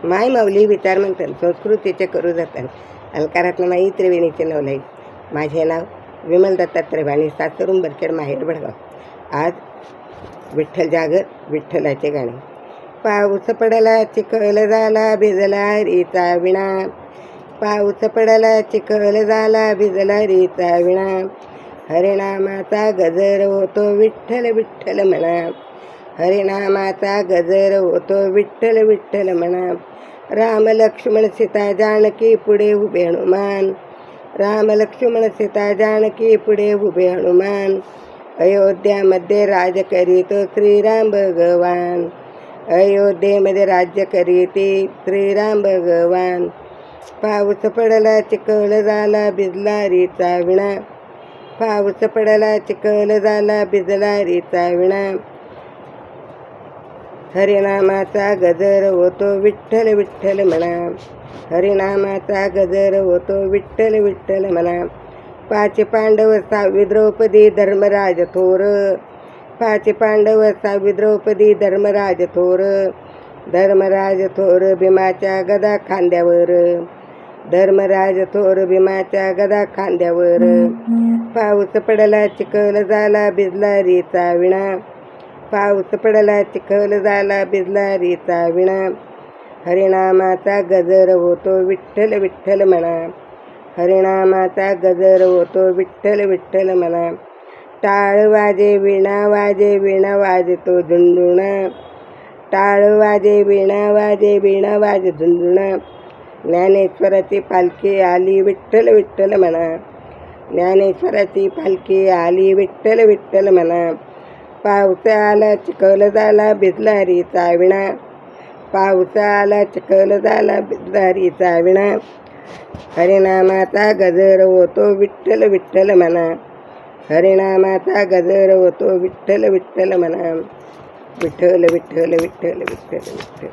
माय माऊली विचार म्हणतात संस्कृतीचे करू जातात अलकारातनं माई त्रिवेणीचे नवलाई. माझे नाव विमल दत्तात्रय वाणी, सासरून बरखेड, माहेर भडगाव. आज विठ्ठल जागर विठ्ठलाचे गाणे. पाऊस पडला चिखल झाला भिजला रीचा विणा, पाऊस पडला चिखल झाला भिजला रीचा विणा, हरिनामाचा गजर होतो विठ्ठल विठ्ठल म्हणा, हरिनामाचा गजर होतो विठ्ठल विठ्ठल म्हणा. राम लक्ष्मण सीता जानकी पुढे उभे हनुमान, राम लक्ष्मण सीता जानकी पुढे उभे हनुमान. अयोध्यामध्ये राज करीतो श्रीराम भगवान, अयोध्येमध्ये राज्य करीते श्रीराम भगवान. पाऊस पडला चिखल झाला भिजला रीचा विणा, पाऊस पडला चिखल झाला भिजला रीचा विणा, हरिनामाचा गजर होतो विठ्ठल विठ्ठल म्हणा, हरिनामाचा गजर होतो विठ्ठल विठ्ठल म्हणा. पाच पांडव 6वी द्रौपदी धर्मराज थोर, पाच पांडव 6वी द्रौपदी धर्मराज थोर, धर्मराज थोर भीमाच्या गदा खांद्यावर, धर्मराज थोर भीमाच्या गदा खांद्यावर. पाऊस पडला चिखल झाला भिजला रीचा विणा, पाऊस पडला चिखल झाला भिजला रीचा विणा, हरिनामाचा गजर होतो विठ्ठल विठ्ठल म्हणा, हरिनामाचा गजर होतो विठ्ठल विठ्ठल म्हणा. टाळ वाजे वीणा वाजे वीणा वाजतो झुंझुण, टाळ वाजे वीणा वाजे वीणा वाजे झुंझुण, ज्ञानेश्वराची पालखी आली विठ्ठल विठ्ठल म्हणा, ज्ञानेश्वराची पालखी आली विठ्ठल विठ्ठल म्हणा. पाऊस आला चिखल झाला भिजला रीचा विणा, पाऊस आला चिखल झाला भिजला रीचा विणा, हरिनामाचा गजर होतो विठ्ठल विठ्ठल म्हणा, हरिनामाचा गजर होतो विठ्ठल विठ्ठल म्हणा. विठ्ठल विठ्ठल विठ्ठल विठ्ठल विठ्ठल.